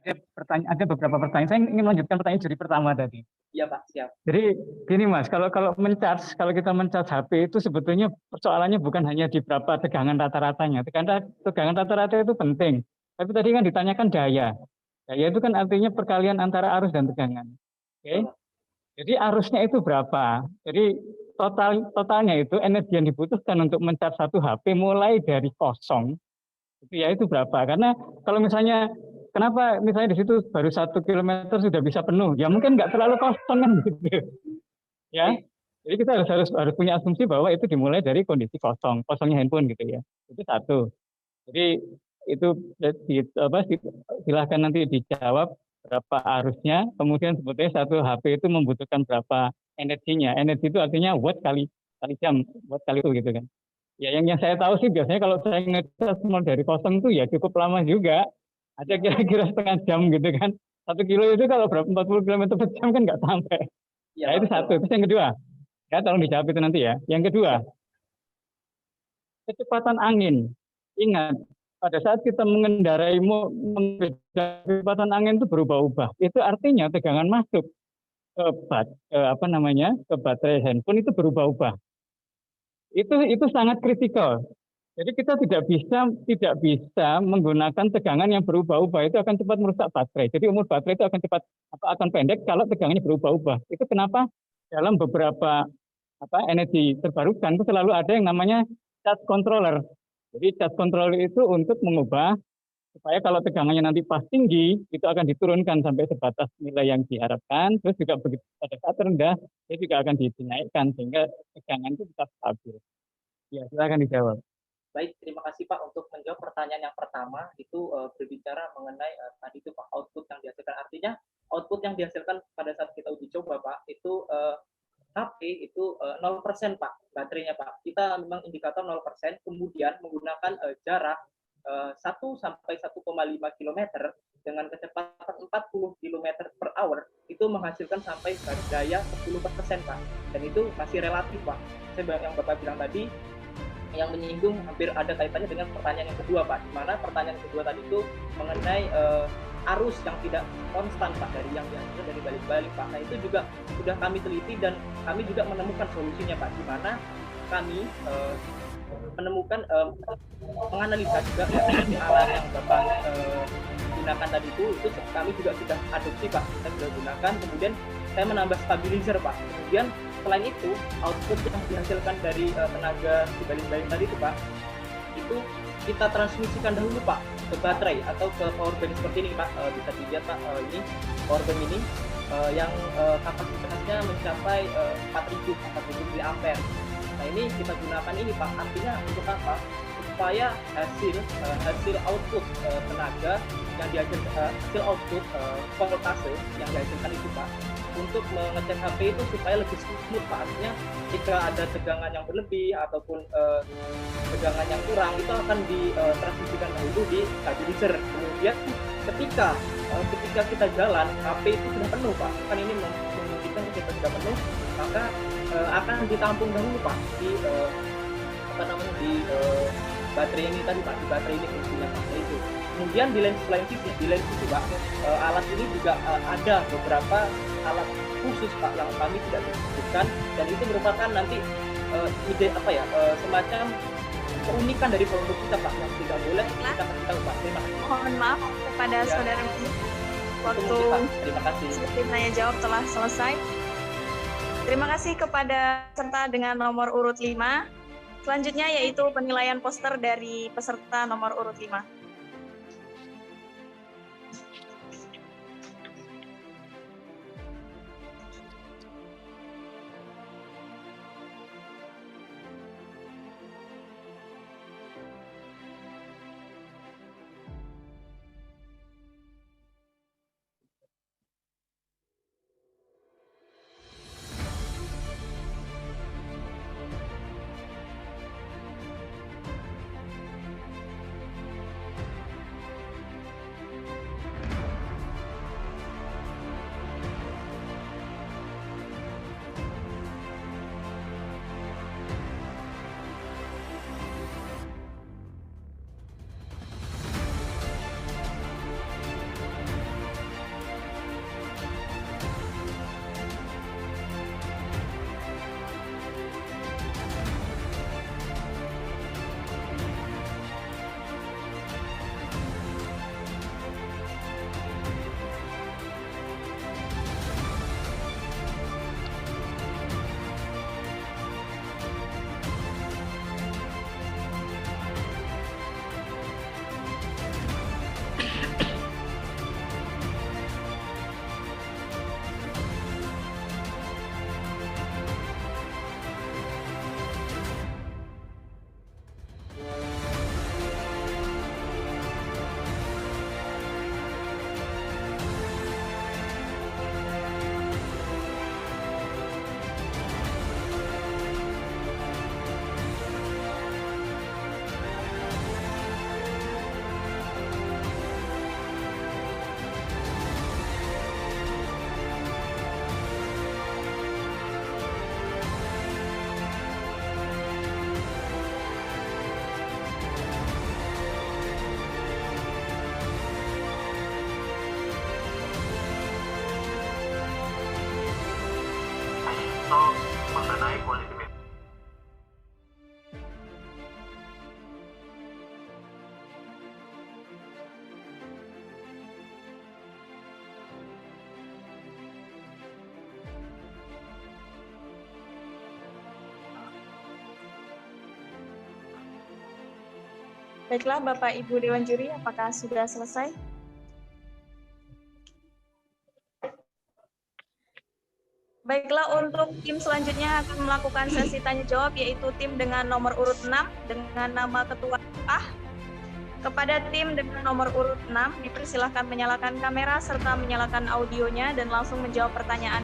ada beberapa pertanyaan. Saya ingin melanjutkan pertanyaan juri pertama tadi. Iya Pak, siap. Jadi gini Mas, kalau kalau kita mencas HP itu sebetulnya persoalannya bukan hanya di berapa tegangan rata-ratanya. Tegangan rata-rata itu penting. Tapi tadi kan ditanyakan daya. Daya itu kan artinya perkalian antara arus dan tegangan. Oke. Jadi arusnya itu berapa? Jadi totalnya itu energi yang dibutuhkan untuk mencas satu HP mulai dari kosong itu ya itu berapa? Karena kalau misalnya kenapa misalnya di situ baru 1 kilometer sudah bisa penuh, ya mungkin nggak terlalu kosong kan gitu, ya. Jadi kita harus punya asumsi bahwa itu dimulai dari kondisi kosongnya handphone gitu ya. Itu satu. Jadi itu silahkan nanti dijawab berapa arusnya, kemudian sebetulnya satu HP itu membutuhkan berapa energinya. Energi itu artinya watt kali jam, watt kali itu gitu kan. Ya yang saya tahu sih biasanya kalau saya ngecas mulai dari kosong itu ya cukup lama juga. Ada kira-kira setengah jam gitu kan. 1 kilo itu kalau berapa 40 kilometer per jam kan nggak sampai. Ya itu satu. Terus yang kedua, ya tolong dijawab itu nanti ya. Yang kedua, kecepatan angin. Ingat, pada saat kita mengendarai kecepatan angin itu berubah-ubah. Itu artinya tegangan masuk ke ke baterai handphone itu berubah-ubah. Itu sangat kritikal. Jadi kita tidak bisa menggunakan tegangan yang berubah-ubah, itu akan cepat merusak baterai. Jadi umur baterai itu akan pendek kalau tegangannya berubah-ubah. Itu kenapa dalam beberapa energi terbarukan itu selalu ada yang namanya charge controller. Jadi charge controller itu untuk mengubah supaya kalau tegangannya nanti pas tinggi itu akan diturunkan sampai sebatas nilai yang diharapkan, terus juga begitu pada saat rendah dia juga akan dinaikkan sehingga tegangan itu tetap stabil. Ya, silakan dijawab. Baik, terima kasih Pak untuk menjawab pertanyaan yang pertama itu berbicara mengenai tadi itu Pak output yang dihasilkan. Artinya output yang dihasilkan pada saat kita uji coba Pak itu HP itu 0% Pak baterainya Pak. Kita memang indikator 0%, kemudian menggunakan jarak 1 sampai 1,5 km dengan kecepatan 40 km per hour itu menghasilkan sampai daya 10% Pak. Dan itu masih relatif Pak. Yang Bapak bilang tadi yang menyinggung hampir ada kaitannya dengan pertanyaan yang kedua Pak, di mana pertanyaan yang kedua tadi itu mengenai arus yang tidak konstan Pak dari yang dihasilkan dari balik-balik Pak. Nah itu juga sudah kami teliti dan kami juga menemukan solusinya Pak, di mana kami menemukan menganalisa juga dari alat yang Bapak gunakan tadi itu kami juga sudah adopsi Pak, kita sudah gunakan, kemudian saya menambah stabilizer Pak, kemudian selain itu output yang dihasilkan dari tenaga di balik-balik tadi itu Pak, itu kita transmisikan dahulu Pak ke baterai atau ke power bank seperti ini Pak, bisa dilihat Pak, ini power bank ini yang kapasitasnya mencapai 4.000 mAh. Nah ini kita gunakan ini Pak, artinya untuk apa? Supaya hasil output tenaga yang dihasilkan, hasil output voltase yang dihasilkan itu Pak, untuk mengecek HP itu supaya lebih smooth Pak. Artinya jika ada tegangan yang berlebih ataupun tegangan yang kurang itu akan ditransmisikan dahulu di stabilizer. Kemudian ketika kita jalan HP itu sudah penuh Pak, kan ini menunjukkan kita sudah penuh, maka akan ditampung dahulu Pak di baterai ini tadi Pak, di baterai ini fungsinya Pak itu. Kemudian di lain sisi Pak, alat ini juga ada beberapa alat khusus Pak yang kami tidak disebutkan, dan itu merupakan nanti semacam keunikan dari produk kita Pak yang tidak boleh kita kasih tahu Pak. Terima kasih. Mohon maaf kepada saudara waktu terima kasih. Seperti tanya jawab telah selesai. Terima kasih kepada peserta dengan nomor urut 5. Selanjutnya yaitu penilaian poster dari peserta nomor urut 5. atau mengenai quality management. Baiklah, Bapak Ibu Dewan Juri, apakah sudah selesai? Baiklah, untuk tim selanjutnya akan melakukan sesi tanya jawab, yaitu tim dengan nomor urut 6 dengan nama Ketua A. Kepada tim dengan nomor urut 6, dipersilahkan menyalakan kamera serta menyalakan audionya dan langsung menjawab pertanyaan